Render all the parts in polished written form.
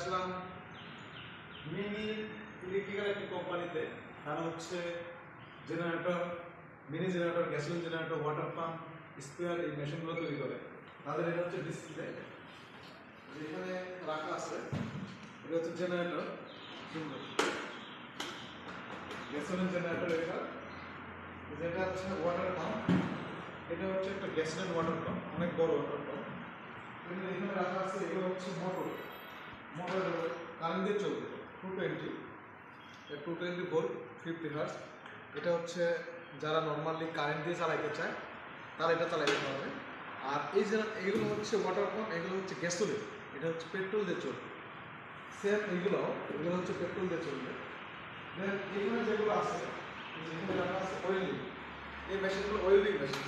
আসলাম mini electrical একটি কোম্পানিতে। তারা হচ্ছে generator, mini generator, gasoline generator, water pump, spare এই মেশিনগুলো তৈরি করে। তাদের এটা হচ্ছে ডিসপ্লে যেখানে রাখা আছে। এটা হচ্ছে জেনারেটর, সুন্দর গ্যাসোলিন জেনারেটর। যেটা হচ্ছে ওয়াটার পাম্প, এটা হচ্ছে একটা গ্যাসোলিন ওয়াটার পাম্প, অনেক বড় ওয়াটার পাম্প। এখানে রাখা আছে। এগুলো হচ্ছে মোটর কারেন্ট দিয়ে চলবে 220 ভোল্ট 50 হার্জ। এটা হচ্ছে যারা নর্মালি কারেন্ট দিয়ে চালাইতে চায় তারা এটা চালাইতে পারবে। আর এই যে এগুলো হচ্ছে ওয়াটার পাম্প, এগুলো হচ্ছে গ্যাসোলিন, এটা হচ্ছে পেট্রোল দিয়ে চলবে। সেম এগুলো হচ্ছে পেট্রোল দিয়ে চলবে। দেন এখানে যেগুলো আছে, যেখানে রাখা আছে ওয়েল্ডিং, এই মেশিনগুলো ওয়েল্ডিং মেশিন।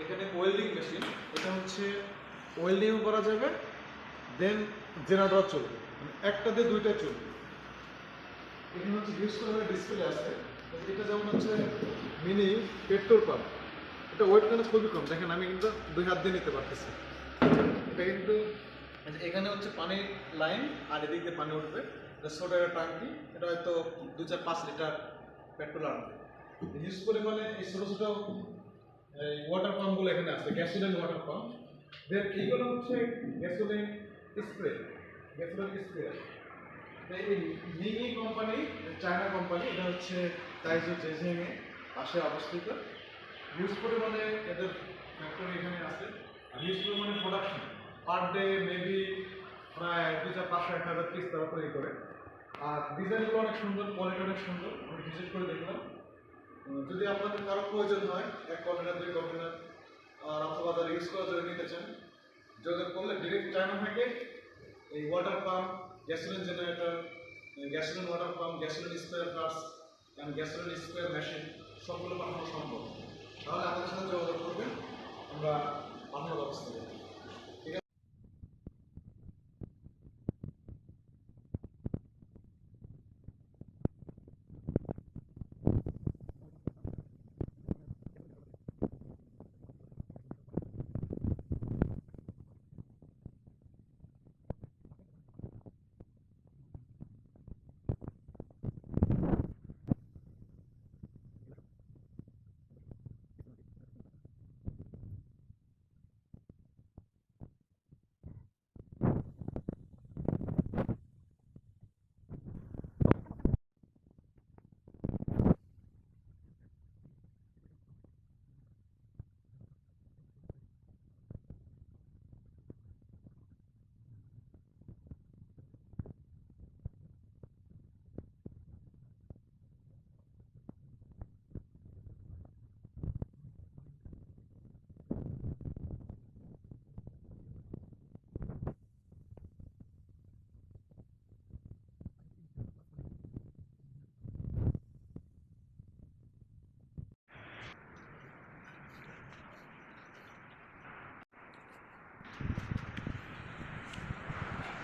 এখানে ওয়েল্ডিং মেশিন, এটা হচ্ছে ওয়েল্ডিংও করা যাবে, দেন জেনারেটর চলবে, মানে একটা দিয়ে দুইটা চলবে। এখানে হচ্ছে ইউজ করার ডিসপ্লে আছে। এটা যেমন হচ্ছে মিনি পেট্রোল পাম্প, এটা ওয়েট কিন্তু খুবই কম। দেখেন আমি কিন্তু 2 হাত দিয়ে নিতে পারতেছি। এটা কিন্তু এখানে হচ্ছে পানির লাইন আর এদিক দিয়ে পানি উঠবে। এটা ছোট একটা ট্যাঙ্কি, এটা হয়তো 2-4-5 লিটার পেট্রোল আনবে। ইউজ করে মানে এই ছোট ছোট এই ওয়াটার পাম্পগুলো এখানে আছে, গ্যাসোলিন ওয়াটার পাম্প। দেন এইগুলো হচ্ছে গ্যাসোলিন স্প্রে, এই মিনি কোম্পানি, চায়না কোম্পানি। এটা হচ্ছে তাইজো জেজিং এ পাশে অবস্থিত। হিউজ পরিমাণে এদের ফ্যাক্টরি এখানে আছে। আর হিউজ পরিমাণে প্রোডাকশন পার ডে মেবি প্রায় 2,500-1,000 পিস তারা তৈরি করে। আর ডিজাইনগুলো অনেক সুন্দর, কোয়ালিটি অনেক সুন্দর। আমি ভিজিট করে দেখলাম। যদি আপনাদের কারো প্রয়োজন হয় 1 কন্টেনার 2 কন্টেনার আর অথবা যারা ইউজ করার জন্য নিতে চান, যোগাযোগ করলে ডিরেক্ট চায়না থেকে এই water pump, gasoline generator, gasoline water pump, gasoline spare parts and gasoline spare machine সবগুলো পাঠানো সম্ভব। তাহলে আমাদের সাথে যোগাযোগ করবেন, আমরা পাঠানোর ব্যবস্থা করব।